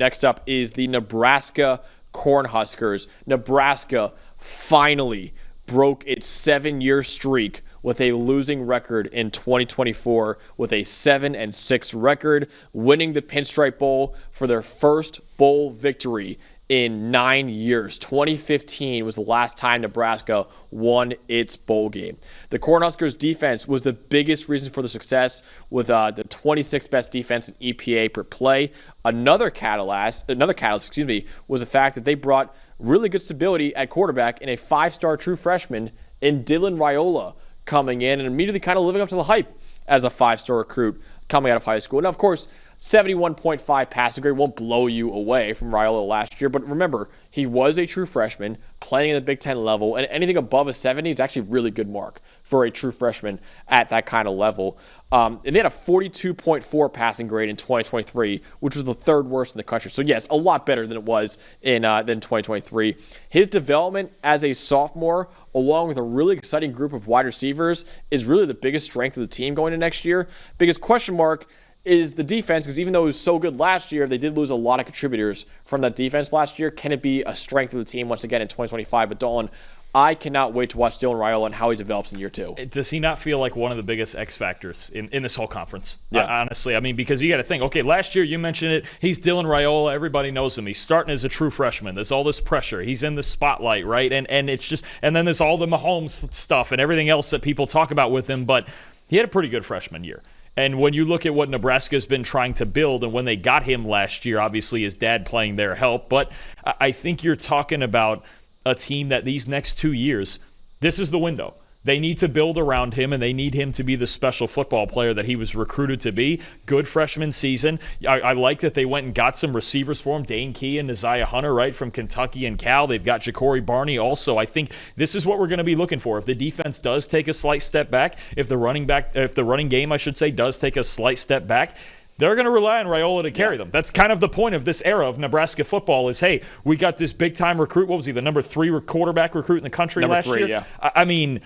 Next up is the Nebraska Cornhuskers. Nebraska finally broke its 7-year streak with a losing record in 2024 with a 7-6 record, winning the Pinstripe Bowl for their first bowl victory in 9 years. 2015 was the last time Nebraska won its bowl game. The Cornhuskers defense was the biggest reason for the success, with the 26th best defense in EPA per play. Another catalyst, was the fact that they brought really good stability at quarterback in a 5-star true freshman in Dylan Raiola coming in and immediately kind of living up to the hype as a 5-star recruit coming out of high school. Now, of course, 71.5 passing grade won't blow you away from Raiola last year, but remember, he was a true freshman playing in the Big Ten level, and anything above a 70 is actually a really good mark for a true freshman at that kind of level. And they had a 42.4 passing grade in 2023, which was the third worst in the country. So yes, a lot better than it was in 2023. His development as a sophomore, along with a really exciting group of wide receivers, is really the biggest strength of the team going into next year. Biggest question mark is the defense, because even though it was so good last year, they did lose a lot of contributors from that defense last year. Can it be a strength of the team once again in 2025? But Dalton, I cannot wait to watch Dylan Raiola and how he develops in year 2. Does he not feel like one of the biggest X factors in this whole conference? Yeah. Honestly, I mean, because you got to think, okay, last year you mentioned it, he's Dylan Raiola, everybody knows him. He's starting as a true freshman. There's all this pressure. He's in the spotlight, right? And it's just, and then there's all the Mahomes stuff and everything else that people talk about with him, but he had a pretty good freshman year. And when you look at what Nebraska's been trying to build, and when they got him last year, obviously his dad playing there helped, but I think you're talking about a team that these next 2 years, this is the window. They need to build around him, and they need him to be the special football player that he was recruited to be. Good freshman season. I like that they went and got some receivers for him, Dane Key and Neziah Hunter, right, from Kentucky and Cal. They've got Ja'Cory Barney also. I think this is what we're going to be looking for. If the defense does take a slight step back, if the running game, I should say, does take a slight step back, they're going to rely on Raiola to carry them. That's kind of the point of this era of Nebraska football is, hey, we got this big-time recruit. What was he, the number 3 quarterback recruit in the country last year? Yeah. I mean,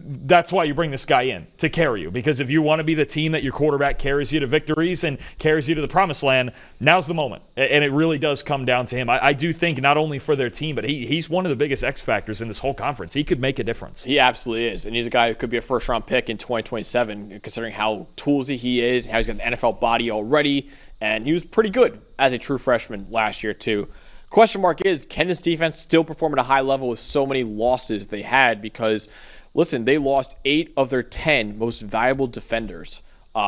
that's why you bring this guy in, to carry you. Because if you want to be the team that your quarterback carries you to victories and carries you to the promised land, now's the moment. And it really does come down to him. I do think not only for their team, but he's one of the biggest X factors in this whole conference. He could make a difference. He absolutely is. And he's a guy who could be a first-round pick in 2027, considering how toolsy he is, how he's got the NFL body already. And he was pretty good as a true freshman last year, too. Question mark is, can this defense still perform at a high level with so many losses they had? Because, listen, they lost 8 of their 10 most valuable defenders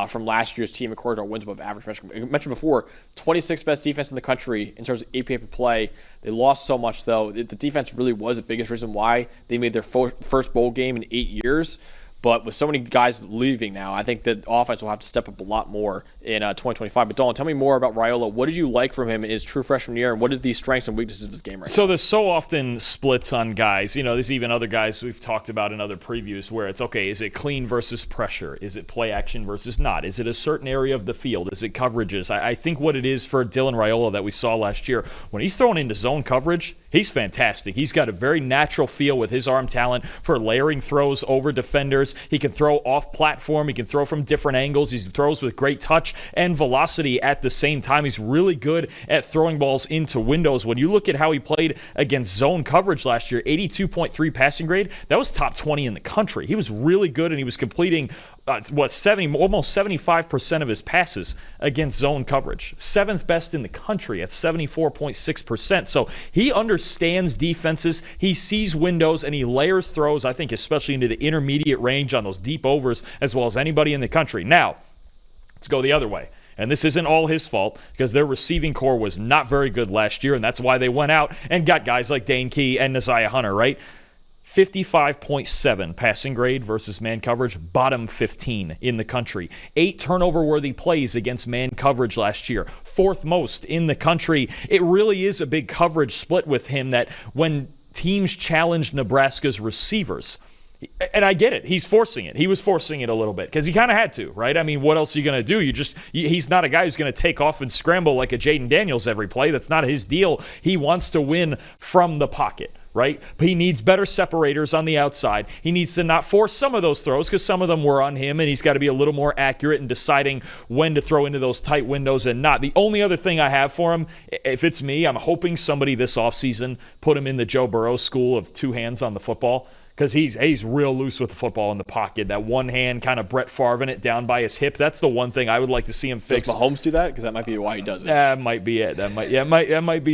from last year's team according to our wins above average. I mentioned before, 26th best defense in the country in terms of EPA per play. They lost so much, though. The defense really was the biggest reason why they made their first bowl game in 8 years. But with so many guys leaving now, I think that offense will have to step up a lot more in 2025. But Dalton, tell me more about Raiola. What did you like from him in his true freshman year, and what is the strengths and weaknesses of his game right now? So there's so often splits on guys. You know, there's even other guys we've talked about in other previews where it's, okay, is it clean versus pressure? Is it play action versus not? Is it a certain area of the field? Is it coverages? I think what it is for Dylan Raiola that we saw last year, when he's thrown into zone coverage, he's fantastic. He's got a very natural feel with his arm talent for layering throws over defenders. He can throw off platform. He can throw from different angles. He throws with great touch and velocity at the same time. He's really good at throwing balls into windows. When you look at how he played against zone coverage last year, 82.3 passing grade, that was top 20 in the country. He was really good, and he was completing almost 75% of his passes against zone coverage. 7th best in the country at 74.6%. So he understands defenses. He sees windows, and he layers throws, I think, especially into the intermediate range on those deep overs, as well as anybody in the country. Now, let's go the other way. And this isn't all his fault, because their receiving core was not very good last year, and that's why they went out and got guys like Dane Key and Neziah Hunter, right? 55.7 passing grade versus man coverage, bottom 15 in the country. 8 turnover-worthy plays against man coverage last year, 4th most in the country. It really is a big coverage split with him that when teams challenge Nebraska's receivers, and I get it. He's forcing it. He was forcing it a little bit because he kind of had to, right? I mean, what else are you going to do? He's not a guy who's going to take off and scramble like a Jaden Daniels every play. That's not his deal. He wants to win from the pocket, right? But he needs better separators on the outside. He needs to not force some of those throws because some of them were on him, and he's got to be a little more accurate in deciding when to throw into those tight windows and not. The only other thing I have for him, if it's me, I'm hoping somebody this offseason put him in the Joe Burrow school of two hands on the football, because he's real loose with the football in the pocket. That one hand kind of Brett Favre-ing it down by his hip. That's the one thing I would like to see him fix. Does Mahomes do that? Because that might be why he does it. That might be it. That might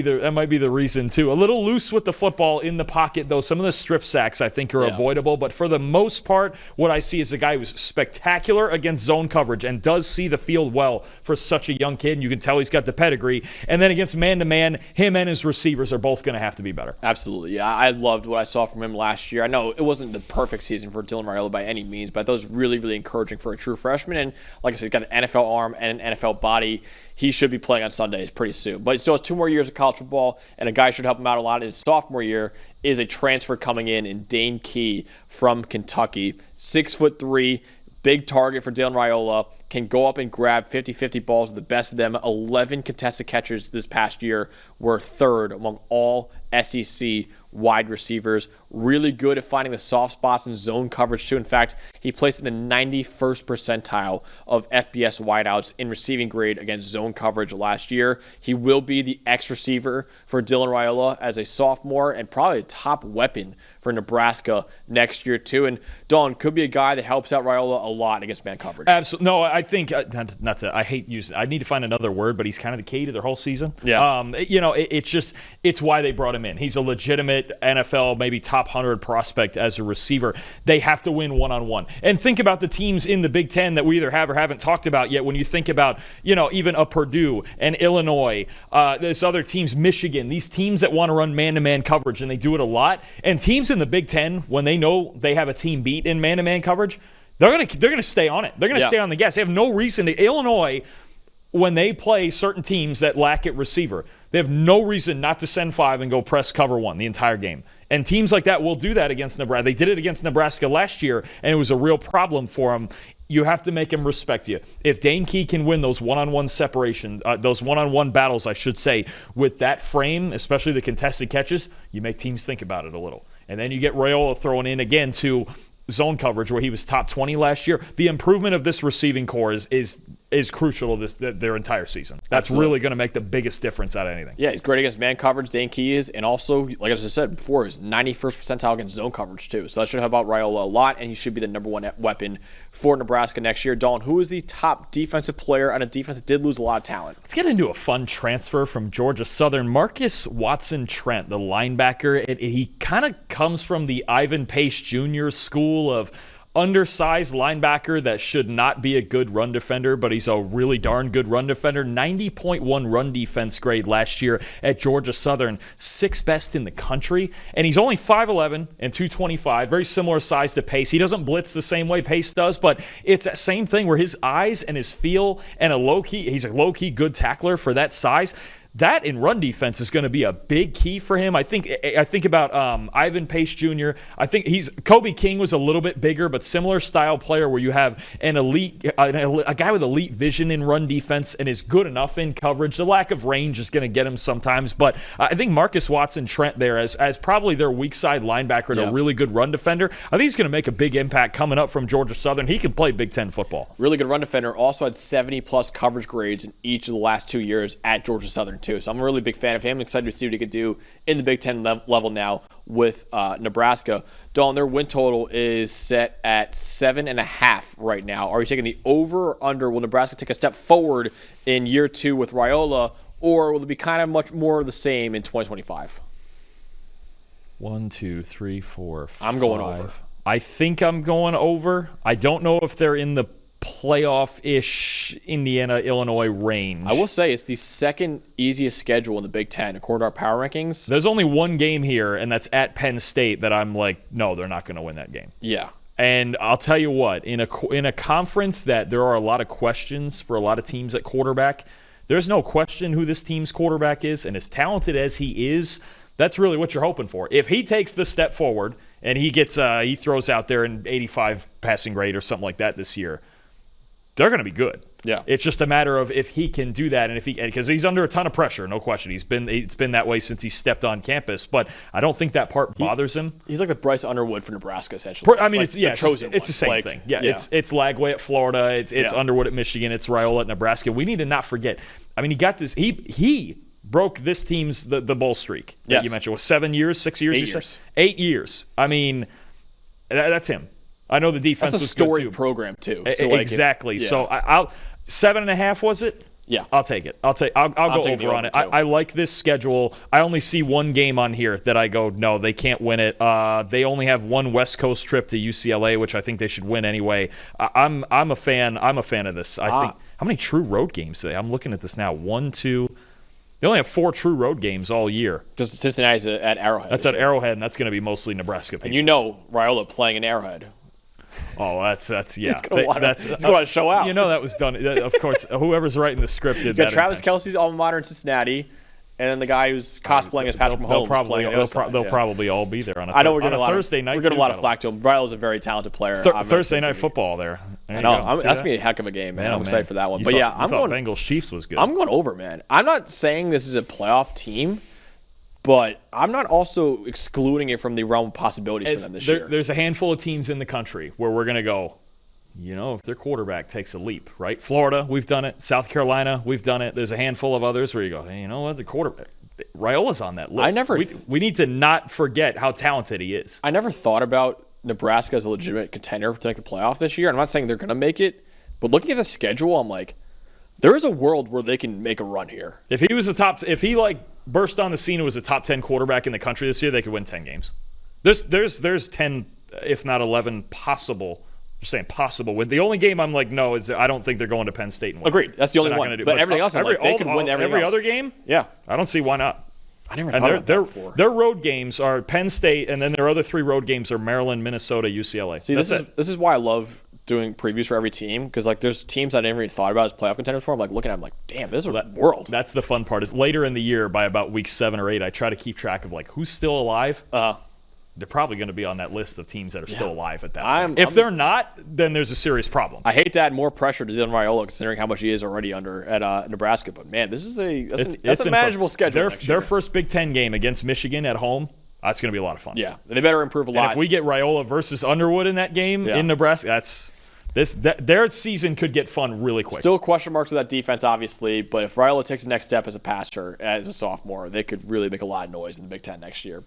be the reason too. A little loose with the football in the pocket, though. Some of the strip sacks I think are avoidable, but for the most part, what I see is a guy who's spectacular against zone coverage and does see the field well for such a young kid. And you can tell he's got the pedigree. And then against man-to-man, him and his receivers are both going to have to be better. Absolutely. Yeah, I loved what I saw from him last year. I know it wasn't the perfect season for Dylan Raiola by any means, but that was really, really encouraging for a true freshman. And like I said, he's got an NFL arm and an NFL body. He should be playing on Sundays pretty soon. But he still has 2 more years of college football, and a guy should help him out a lot in his sophomore year is a transfer coming in Dane Key from Kentucky. 6'3", big target for Dylan Raiola. Can go up and grab 50-50 balls with the best of them. 11 contested catches this past year were third among all SEC wide receivers. Really good at finding the soft spots in zone coverage too. In fact, he placed in the 91st percentile of FBS wideouts in receiving grade against zone coverage last year. He will be the X receiver for Dylan Raiola as a sophomore and probably a top weapon for Nebraska next year too. And Dalton could be a guy that helps out Raiola a lot against man coverage. Absolutely. No, I think I hate using. I need to find another word, but he's kind of the key to their whole season. Yeah. It's why they brought him in. He's a legitimate NFL, maybe top 100 prospect as a receiver. They have to win one-on-one. And think about the teams in the Big Ten that we either have or haven't talked about yet. When you think about, even a Purdue and Illinois, there's other teams, Michigan, these teams that want to run man-to-man coverage, and they do it a lot. And teams in the Big Ten, when they know they have a team beat in man-to-man coverage, they're gonna stay on it. They're gonna stay on the gas. They have no reason to. Illinois, when they play certain teams that lack at receiver, they have no reason not to send 5 and go press cover 1 the entire game. And teams like that will do that against Nebraska. They did it against Nebraska last year, and it was a real problem for them. You have to make him respect you. If Dane Key can win those one-on-one separation, those one-on-one battles, I should say, with that frame, especially the contested catches, you make teams think about it a little. And then you get Raiola throwing in again to zone coverage where he was top 20 last year. The improvement of this receiving core is crucial to their entire season. That's really going to make the biggest difference out of anything. Yeah, he's great against man coverage, Dane Key is, and also, like I just said before, is 91st percentile against zone coverage too. So that should help out Raiola a lot, and he should be the number 1 weapon for Nebraska next year. Dalton, who is the top defensive player on a defense that did lose a lot of talent? Let's get into a fun transfer from Georgia Southern. Marcus Watson-Trent, the linebacker. He kind of comes from the Ivan Pace Jr. school of undersized linebacker that should not be a good run defender, but he's a really darn good run defender. 90.1 run defense grade last year at Georgia Southern, 6th best in the country, and he's only 5'11 and 225, very similar size to Pace. He doesn't blitz the same way Pace does, but it's that same thing where his eyes and his feel and he's a low-key good tackler for that size. That in run defense is going to be a big key for him. I think about Ivan Pace Jr. I think Kobe King was a little bit bigger, but similar style player where you have a guy with elite vision in run defense and is good enough in coverage. The lack of range is going to get him sometimes, but I think Marcus Watson-Trent there as probably their weak side linebacker and a really good run defender. I think he's going to make a big impact coming up from Georgia Southern. He can play Big Ten football. Really good run defender. Also had 70-plus coverage grades in each of the last 2 years at Georgia Southern too. So I'm a really big fan of him. Excited to see what he could do in the Big Ten level now with Nebraska. Dalton, their win total is set at 7.5 right now. Are you taking the over or under? Will Nebraska take a step forward in year 2 with Raiola, or will it be kind of much more of the same in 2025? 1, 2, 3, 4, 5. I'm going over. I think I'm going over. I don't know if they're in the playoff-ish Indiana-Illinois range. I will say it's the second easiest schedule in the Big Ten, according to our power rankings. There's only one game here, and that's at Penn State, that I'm like, no, they're not going to win that game. Yeah. And I'll tell you what, in a conference that there are a lot of questions for a lot of teams at quarterback, there's no question who this team's quarterback is, and as talented as he is, that's really what you're hoping for. If he takes the step forward and he throws out there an 85 passing grade or something like that this year, they're going to be good. Yeah. It's just a matter of if he can do that, and because he's under a ton of pressure, no question. It's been that way since he stepped on campus, but I don't think that part bothers him. He's like the Bryce Underwood for Nebraska, essentially. I mean, like it's the same thing. Yeah, it's Lagway at Florida, it's Underwood at Michigan, it's Raiola at Nebraska. We need to not forget. I mean, he got this. He broke this team's the bowl streak that you mentioned. Was 7 years, 6 years? 8 years. 8 years. I mean, that's him. I know the defense That's a was good storied too. program too. So exactly. So I'll 7.5 was it? Yeah, I'll take it. I'll go over on it. I like this schedule. I only see one game on here that I go, no, they can't win it. They only have one West Coast trip to UCLA, which I think they should win anyway. I'm a fan. I'm a fan of this. I think how many true road games today? I'm looking at this now. 1, 2. They only have 4 true road games all year. Because Cincinnati's at Arrowhead. That's at Arrowhead, and that's going to be mostly Nebraska people. And you know Raiola playing in Arrowhead. Oh, that's yeah. It's going to show out. You know that was done. Of course, whoever's writing the script did that. You got Travis Kelce's alma mater in Cincinnati, and then the guy who's cosplaying as Patrick Mahomes. They'll probably all be there on a Thursday night. We're getting a lot of flack to him. Raiola's a very talented player. Thursday night football there. I know. That's going to be a heck of a game, man. I'm excited for that one. But yeah, I'm going Bengals Chiefs was good. I'm going over, man. I'm not saying this is a playoff team, but I'm not also excluding it from the realm of possibilities for them this year. There's a handful of teams in the country where we're going to go, if their quarterback takes a leap, right? Florida, we've done it. South Carolina, we've done it. There's a handful of others where you go, hey, you know what? The quarterback, Raiola's on that list. We need to not forget how talented he is. I never thought about Nebraska as a legitimate contender to make the playoff this year. I'm not saying they're going to make it, but looking at the schedule, I'm like, there is a world where they can make a run here. If he burst on the scene and was a top 10 quarterback in the country this year, they could win 10 games. There's 10, if not 11 possible. Just saying possible win. The only game I'm like, no, is I don't think they're going to Penn State and win. Agreed. That's the only one. But everything else, they could win every other game. Yeah, I don't see why not. I never thought about that before. Their road games are Penn State, and then their other 3 road games are Maryland, Minnesota, UCLA. See, this is why I love doing previews for every team, because there's teams I never even thought about as playoff contenders for. I'm like looking at them like, damn, this is a world. That's the fun part. Is later in the year, by about week 7 or 8, I try to keep track of who's still alive. They're probably going to be on that list of teams that are still alive at that point. If they're not, then there's a serious problem. I hate to add more pressure to Dylan Raiola, considering how much he is already under at Nebraska. But man, this is a manageable schedule. Their first Big Ten game against Michigan at home. That's going to be a lot of fun. Yeah, they better improve a lot. And if we get Raiola versus Underwood in that game in Nebraska, their season could get fun really quick. Still question marks with that defense, obviously, but if Raiola takes the next step as a passer, as a sophomore, they could really make a lot of noise in the Big Ten next year.